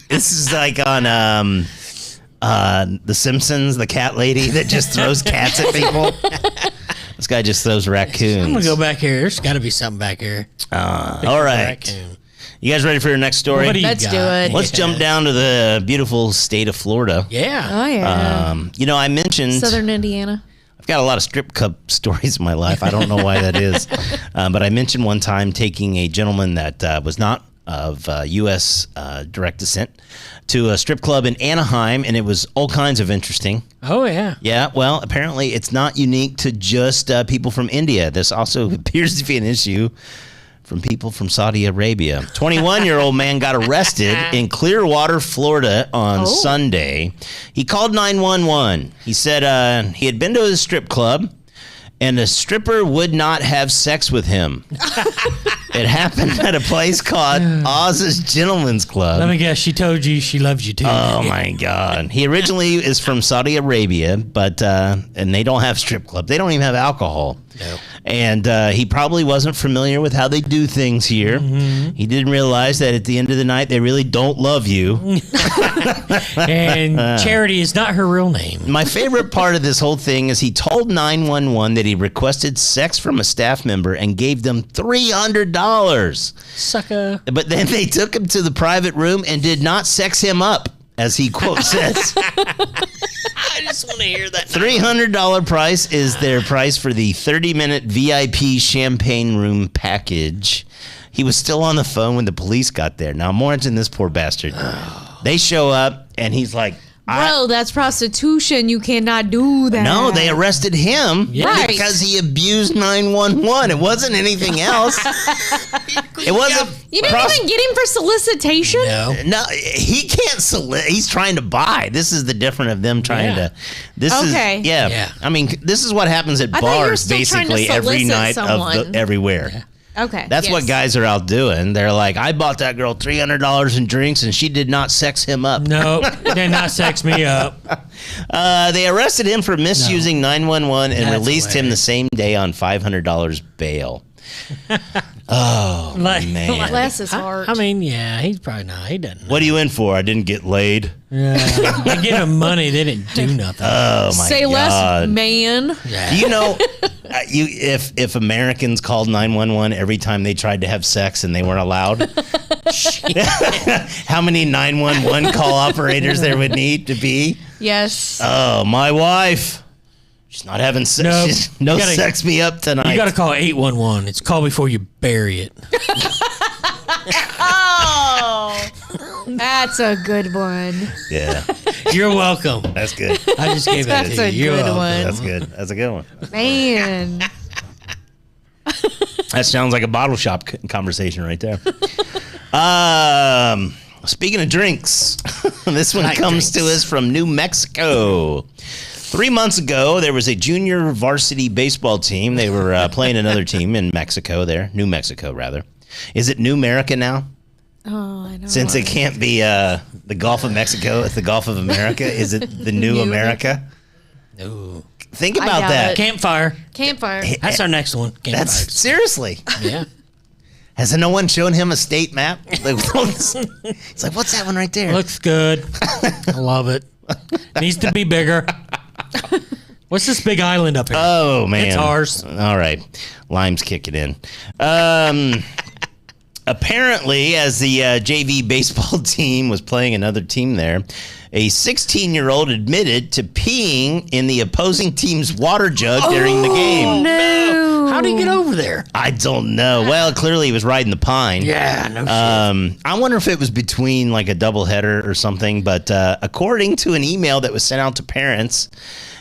This is like on The Simpsons, the cat lady that just throws cats at people. This guy just throws raccoons. I'm going to go back here. There's got to be something back here. All right. Raccoon. You guys ready for your next story? What do you Let's got? do it. Let's jump down to the beautiful state of Florida. Yeah. Oh, yeah. I mentioned Southern Indiana. I've got a lot of strip club stories in my life. I don't know why that is. But I mentioned one time taking a gentleman that was not of U.S. Direct descent to a strip club in Anaheim, and it was all kinds of interesting. Oh, yeah. Yeah, well, apparently it's not unique to just people from India. This also appears to be an issue from people from Saudi Arabia. 21-year-old man got arrested in Clearwater, Florida on Sunday. He called 911. He said he had been to a strip club and a stripper would not have sex with him. It happened at a place called Oz's Gentleman's Club. Let me guess. She told you she loves you too. Oh my God! He originally is from Saudi Arabia, but and they don't have strip clubs. They don't even have alcohol. No. And he probably wasn't familiar with how they do things here. Mm-hmm. He didn't realize that at the end of the night, they really don't love you. And Charity is not her real name. My favorite part of this whole thing is he told 911 that he requested sex from a staff member and gave them $300. Sucker. But then they took him to the private room and did not sex him up, as he quote says. I just want to hear that. $300 price is their price for the 30-minute VIP champagne room package. He was still on the phone when the police got there. Now, imagine this poor bastard. They show up, and he's like, Bro, that's prostitution. You cannot do that. No, they arrested him Right. because he abused 911. It wasn't anything else. It wasn't. You didn't even get him for solicitation? No, he can't he's trying to buy. This is the different of them trying to. This Okay. is yeah. I mean, this is what happens at I thought you were bars still trying to basically every solicit night someone. everywhere. Okay. That's what guys are out doing. They're like, I bought that girl $300 in drinks and she did not sex him up. No, did not sex me up. They arrested him for misusing 911 and That's released him the same day on $500 bail. Oh, man. Bless his heart. I mean, yeah, he's probably not. He doesn't. What are you in for? I didn't get laid. Yeah. They give him money. They didn't do nothing. Oh, my Say God. less, man. Yeah. Do you know if Americans called 911 every time they tried to have sex and they weren't allowed? How many 911 call operators there would need to be? Yes. Oh, my wife. She's not having sex. No. No You gotta- sex me up tonight. You got to call 811. It's call before you bury it. Oh, that's a good one. Yeah, You're welcome. that's good. I just gave That's it a to you. You're good welcome. one. That's good. That's a good one. Man. That sounds like a bottle shop conversation right there. Speaking of drinks, this one comes to us from New Mexico. 3 months ago, there was a junior varsity baseball team. They were playing another team in Mexico there. New Mexico, rather. Is it New America now? Oh, I know. Since it can't be the Gulf of Mexico, it's the Gulf of America. Is it the New New America? No. Think I about doubt that. it. Campfire. Campfire. That's our next one. Campfire. That's seriously. Yeah. Has no one shown him a state map? It's like, what's that one right there? Looks good. I love it. Needs to be bigger. What's this big island up here? Oh, man. It's ours. All right. Lime's kicking in. Apparently, as the JV baseball team was playing another team there, a 16-year-old admitted to peeing in the opposing team's water jug during the game. No. How'd he get over there? I don't know. Well, clearly he was riding the pine. Yeah, no shit. I wonder if it was between like a doubleheader or something, but according to an email that was sent out to parents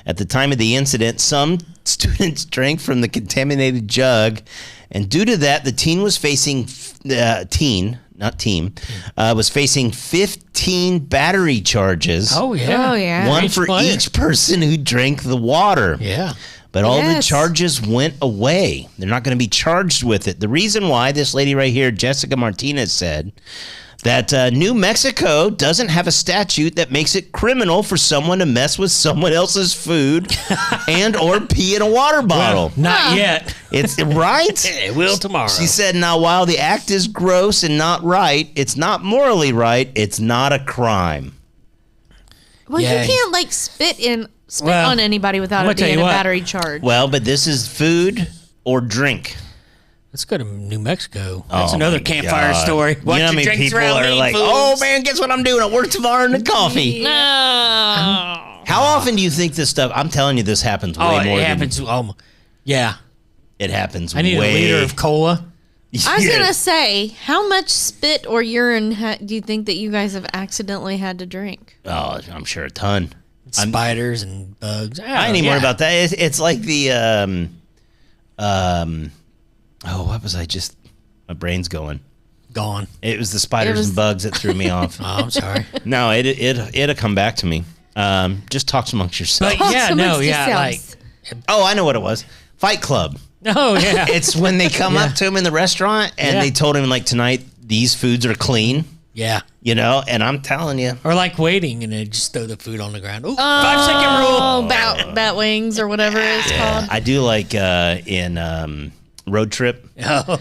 at the time of the incident, some students drank from the contaminated jug, and due to that, the teen was facing was facing 15 battery charges. Oh, yeah. Oh, yeah. One Each for player. each person who drank the water. Yeah. But all the Yes. charges went away. They're not going to be charged with it. The reason why, this lady right here, Jessica Martinez, said that New Mexico doesn't have a statute that makes it criminal for someone to mess with someone else's food and or pee in a water bottle. Well, not yet. It's right. It will tomorrow. She said, now, while the act is gross and not right, it's not morally right. It's not a crime. Well, Yeah. you can't like spit Well, on anybody without I'm it gonna tell being you a what. battery charge. Well, but this is food or drink. Let's go to New Mexico. That's Oh, another my campfire God. story. You know how many people are like, oh, man, guess what I'm doing? I work tomorrow in the coffee. No. How often do you think this stuff? I'm telling you, this happens way Oh, more it than happens. Yeah. it happens. I need way. a liter of cola. I was Yeah. gonna say, how much spit or urine do you think that you guys have accidentally had to drink? Oh, I'm sure a ton. Spiders and bugs. I ain't even worried about that. It's like the oh, what was I just? My brain's going. Gone. It was the spiders was- and bugs that threw me off. Oh, I'm sorry. No, it'll come back to me. Just talk amongst yourselves. But yeah, no, Amongst yeah, like, yourselves. Oh, I know what it was. Fight Club. oh yeah, It's when they come Yeah. up to him in the restaurant and Yeah. they told him like tonight these foods are clean, yeah. you know. And I'm telling you, Or like waiting and they just throw the food on the ground. Ooh, 5-second rule. Oh, bat wings or whatever it's called. I do like in Road Trip Oh,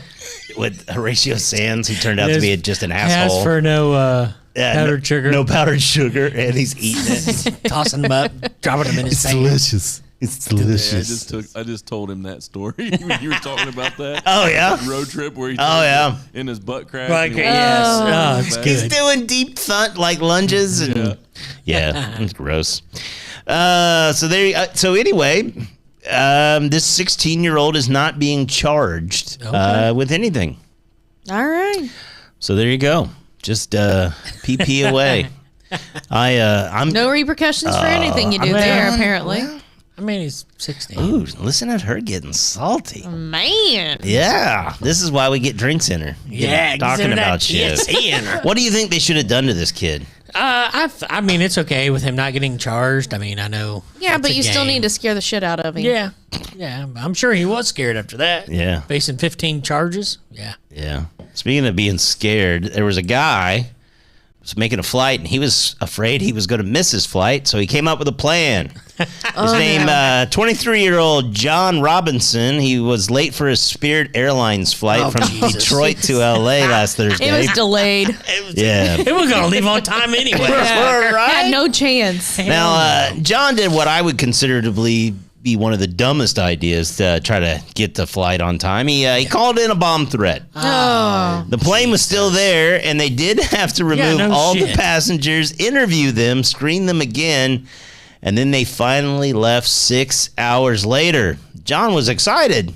with Horatio Sands, who turned out to Yes. be just an ask asshole. for no Yeah, powdered sugar. No powdered sugar, and he's eating it. Tossing them up, dropping them in his face. delicious. It's delicious. I just told him that story when you were talking about that Oh yeah. road trip where he Oh, yeah. in his butt crack. Like, and he yes, walked it's back. He's good. doing deep like lunges and yeah, it's gross. So anyway, this 16-year-old is not being charged with anything. All right. So there you go. Just PP away. I'm. No repercussions for anything you do there, apparently. I mean, he's 16. Ooh, listen at her getting salty. Man. Yeah, this is why we get drinks in her. Talking about shit. What do you think they should have done to this kid? I mean, it's okay with him not getting charged. I mean, I know. Yeah, it's but a you still game. need to scare the shit out of him. Yeah. I'm sure he was scared after that. Yeah. Facing 15 charges. Yeah. Yeah. Speaking of being scared, there was a guy who was making a flight, and he was afraid he was going to miss his flight, so he came up with a plan. His name, 23-year-old John Robinson. He was late for his Spirit Airlines flight from Jesus. Detroit to L.A. last Thursday. It was delayed. Yeah. It was going to leave on time anyway. Had no chance. Now, John did what I would consider to be one of the dumbest ideas to try to get the flight on time. He called in a bomb threat. Oh. The plane was still there, and they did have to remove all the passengers, interview them, screen them again, and then they finally left 6 hours later. John was excited.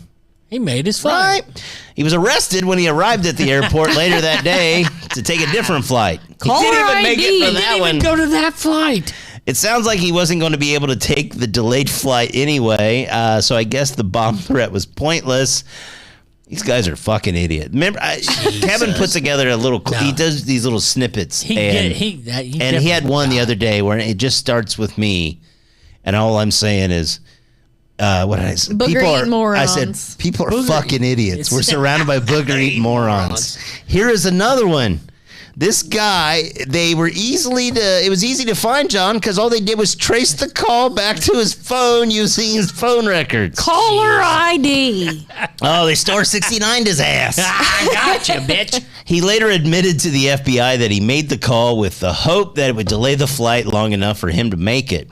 He made his flight. Right? He was arrested when he arrived at the airport later that day to take a different flight. Caller he didn't even make ID. it for He that didn't one. even go to that flight. It sounds like he wasn't going to be able to take the delayed flight anyway, so I guess the bomb threat was pointless. These guys are fucking idiots. Remember, Kevin put together a little. No. He does these little snippets, He had one the other day where it just starts with me, and all I'm saying is, what did I say? Booger-eating morons. I said people are fucking idiots. We're surrounded by booger-eating morons. Here is another one. This guy, it was easy to find John because all they did was trace the call back to his phone using his phone records. Caller ID. Oh, they star 69'd his ass. I got you, bitch. He later admitted to the FBI that he made the call with the hope that it would delay the flight long enough for him to make it.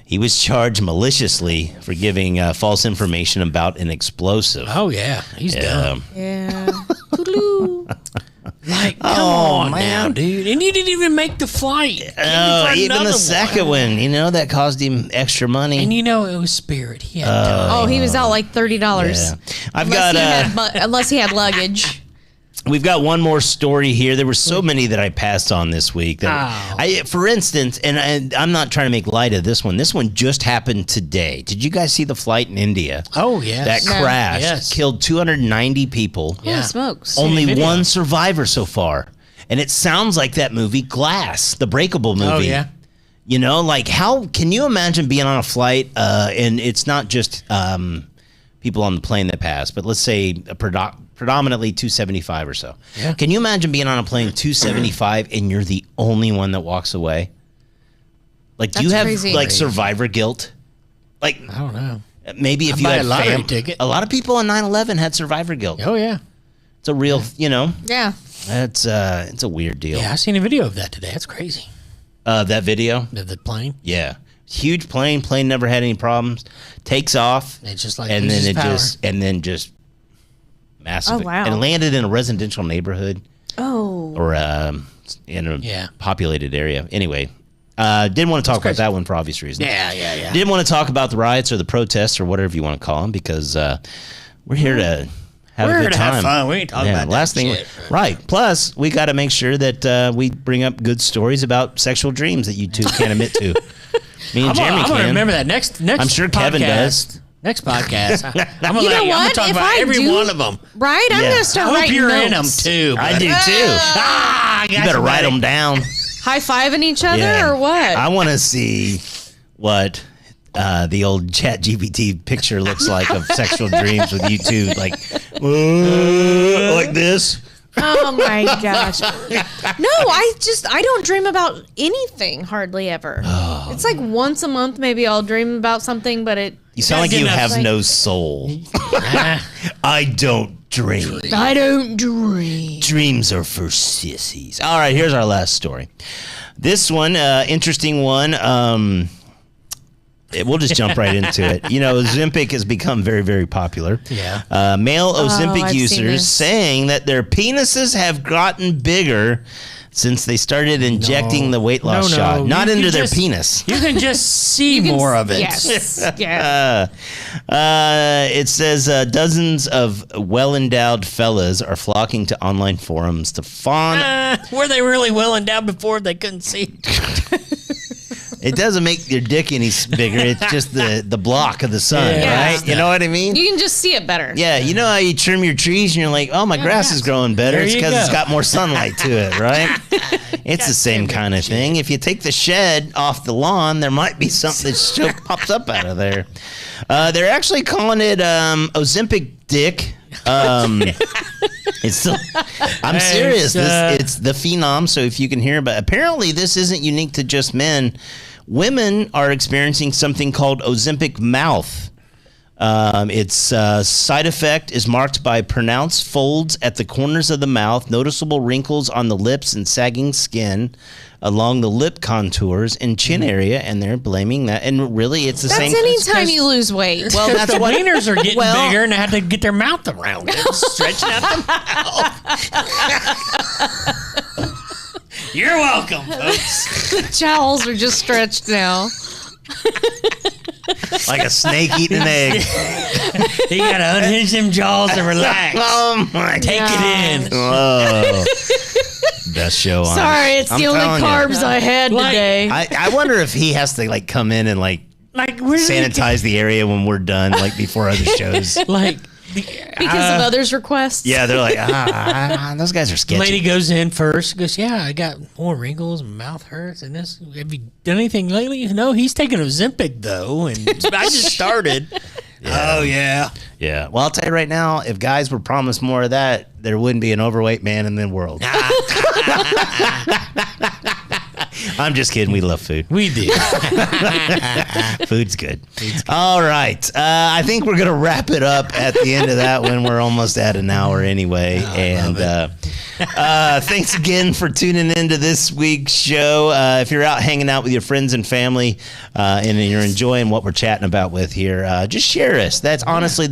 He was charged maliciously for giving false information about an explosive. Oh, yeah. He's dumb. Yeah. Toodaloo. Like, come on now, dude. And you didn't even make the flight. Even the second one, that cost him extra money. And it was Spirit. He had time. Oh, he was out like $30. Yeah. Unless he had luggage. We've got one more story here. There were so many that I passed on this week. For instance, and I'm not trying to make light of this one. This one just happened today. Did you guys see the flight in India? Oh, yes. That crashed, Yes. killed 290 people. Holy smokes. Only video. one survivor so far. And it sounds like that movie Glass, the Breakable movie. Oh, yeah. How can you imagine being on a flight and it's not just people on the plane that pass, but let's say predominantly 275 or so. Yeah. Can you imagine being on a plane 275 and you're the only one that walks away? Like, do you have crazy. survivor guilt? Like, I don't know. maybe if I'd you buy had a lottery ticket. A lot of people on 9/11 had survivor guilt. Oh, yeah. It's a real, Yeah. it's a weird deal. Yeah, I seen a video of that today. That's crazy. That video? The plane. Yeah. Huge plane never had any problems. Takes off. It's just like and then loses power. just massive. Oh, wow. And it landed in a residential neighborhood Oh. or in a Yeah. populated area. Anyway, didn't want to talk about that one for obvious reasons. Yeah. Didn't want to talk about the riots or the protests or whatever you want to call them because we're here to have a good time. Have fun. We ain't talking about last that thing, shit. right? Plus, we got to make sure that we bring up good stories about sexual dreams that you two can't admit to. Me and Jeremy I'm gonna can. remember that next. I'm sure Kevin podcast. does. Next podcast. I'm You know I'm what? talk If about I every do- one of them. Right? I'm Yeah. going to start I hope writing you're notes. in them too. I do too. I got You better you, write buddy. them down. High-fiving each other Yeah. or what? I want to see what the old Chat GPT picture looks like of sexual dreams with you two, like this. Oh my gosh. No, I don't dream about anything hardly ever. It's like once a month maybe I'll dream about something, but You sound like Gotta you get have enough, no soul. I don't dream. I don't dream. Dreams are for sissies. All right, here's our last story. This one, interesting one. we'll just jump right into it. You know, Ozempic has become very, very popular. Yeah. Male Ozempic I've seen users this. saying that their penises have gotten bigger since they started injecting the weight loss No, shot. Not you into can their just- penis. You can just see You can more s- of it. Yes. Yeah. It says dozens of well-endowed fellas are flocking to online forums to fawn. Were they really well endowed before they couldn't see? It doesn't make your dick any bigger. It's just the block of the sun, Yeah. right? You know what I mean? You can just see it better. Yeah, you know how you trim your trees and you're like, oh, my grass is growing better. There It's you because it's go. got more sunlight to it, right? It's the same kind of thing. If you take the shed off the lawn, there might be something that still pops up out of there. They're actually calling it Ozempic dick. It's still, I'm serious. It's the phenom. So if you can hear, but apparently this isn't unique to just men. Women are experiencing something called Ozempic mouth. Its side effect is marked by pronounced folds at the corners of the mouth, noticeable wrinkles on the lips, and sagging skin along the lip contours and chin area. And they're blaming that. And really, it's the That's same. anytime you lose weight. Well, that's The what. wieners are getting Well- bigger and they have to get their mouth around it. Stretching out the mouth. You're welcome, folks. The jowls are just stretched now. Like a snake eating an egg. You gotta unhinge them jaws and relax. Oh my Take Yeah. it in. Oh. Best show on. Sorry, it's I'm the only telling you. carbs I had Like- today. I wonder if he has to like come in and like Like, where did they sanitize the area when we're done, like before other shows. get- like because of others' requests. Yeah, they're like, those guys are sketchy. lady goes in first. Goes, yeah, I got more wrinkles, my mouth hurts, and this. Have you done anything lately? No, he's taking Ozempic though, and I just started. Oh yeah. Yeah. Well, I'll tell you right now, if guys were promised more of that, there wouldn't be an overweight man in the world. I'm just kidding. We love food. We did. Food's good. All right. I think we're going to wrap it up at the end of that one. We're almost at an hour anyway. Thanks again for tuning into this week's show. If you're out hanging out with your friends and family and you're enjoying what we're chatting about with here, just share us. That's honestly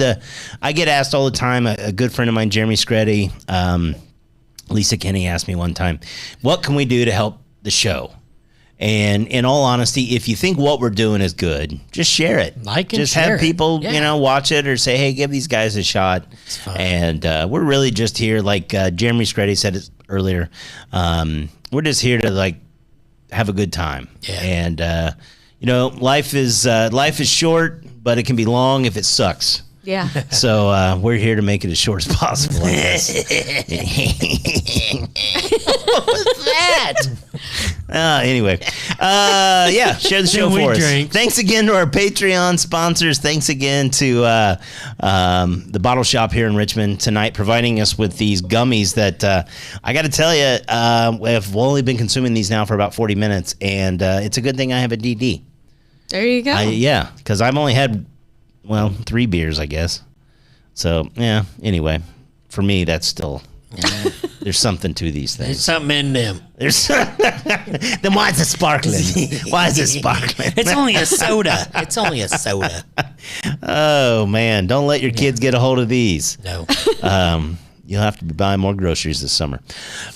I get asked all the time. A good friend of mine, Jeremy Screddy, Lisa Kenny asked me one time, what can we do to help the show? And in all honesty, if you think what we're doing is good, just share it. Like and just share have it. people, Yeah. watch it or say, hey, give these guys a shot. It's fun. And we're really just here, like Jeremy Screddy said it earlier. We're just here to like have a good time. Yeah. And life is short, but it can be long if it sucks. Yeah. So we're here to make it as short as possible, I guess. What was that? Anyway, share the show Then we for us. drink. Thanks again to our Patreon sponsors. Thanks again to the Bottle Shop here in Richmond tonight, providing us with these gummies that I got to tell you, I've only been consuming these now for about 40 minutes, and it's a good thing I have a DD. There you go. Because I've only had 3 beers, I guess. So, anyway, for me, that's still, there's something to these There's things. something in them. Then why is it sparkling? Why is it sparkling? It's only a soda. It's only a soda. Oh, man. Don't let your kids get a hold of these. No. You'll have to be buying more groceries this summer.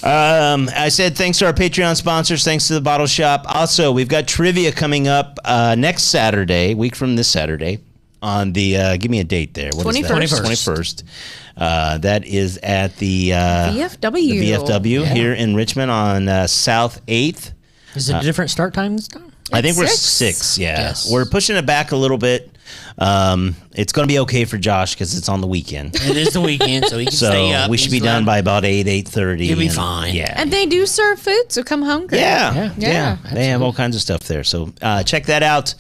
I said thanks to our Patreon sponsors. Thanks to the Bottle Shop. Also, we've got trivia coming up next Saturday, week from this Saturday, on the, give me a date there. What is that? 21st. 21st. That is at the VFW. the VFW Yeah. here in Richmond on South 8th. Is it a different start time this time? I think we're 6. 6, yeah. Yes. We're pushing it back a little bit. It's going to be okay for Josh because it's on the weekend. It is the weekend, so he can stay So up. we should be He's done allowed- by about 8:30. You'll be and- fine. Yeah. And they do serve food, so come hungry. Yeah. Yeah. They have all kinds of stuff there. So check that out.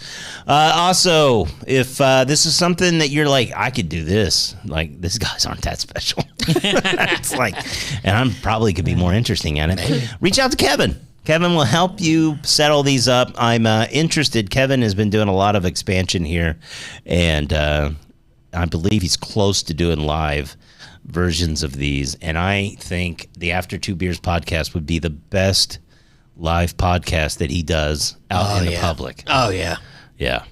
Also, if this is something that you're like, I could do this, like these guys aren't that special. It's like, and I'm probably could be more interesting at it. Reach out to Kevin. Kevin will help you set all these up. I'm interested. Kevin has been doing a lot of expansion here, and I believe he's close to doing live versions of these. And I think the After Two Beers podcast would be the best live podcast that he does out in the public. Oh, yeah. Yeah.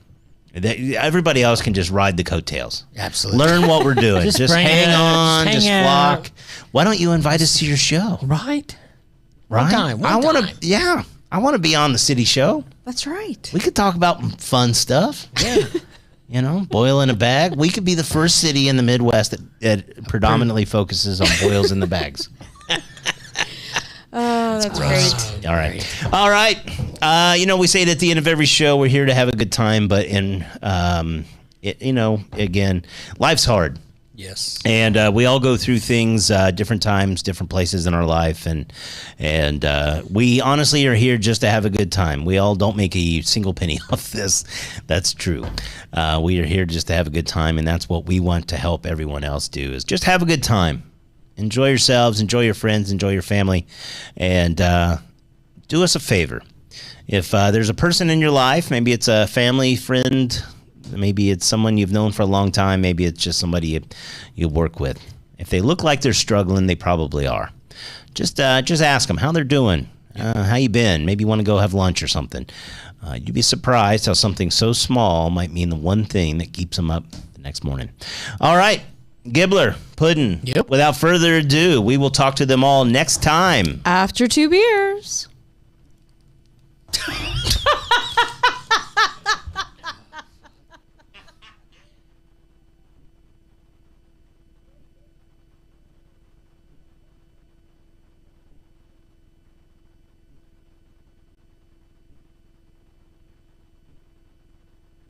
Everybody else can just ride the coattails. Absolutely. Learn what we're doing. just bring hang it, on. just Just hang flock. out. Why don't you invite us to your show? Right? Right? One I want time. to. Yeah, I want to be on the city show. That's right. We could talk about fun stuff. Yeah. Boil in a bag. We could be the first city in the Midwest that predominantly focuses on boils in the bags. Oh, that's great. All right. We say it at the end of every show. We're here to have a good time, but again, life's hard. Yes. And we all go through things, different times, different places in our life, and we honestly are here just to have a good time. We all don't make a single penny off this. That's true. We are here just to have a good time, and that's what we want to help everyone else do, is just have a good time. Enjoy yourselves, enjoy your friends, enjoy your family, and do us a favor. If there's a person in your life, maybe it's a family, friend, maybe it's someone you've known for a long time, maybe it's just somebody you work with. If they look like they're struggling, they probably are. Just ask them how they're doing, how you been. Maybe you want to go have lunch or something. You'd be surprised how something so small might mean the one thing that keeps them up the next morning. All right. Gibbler, Puddin', Yep. Without further ado, we will talk to them all next time. After 2 beers.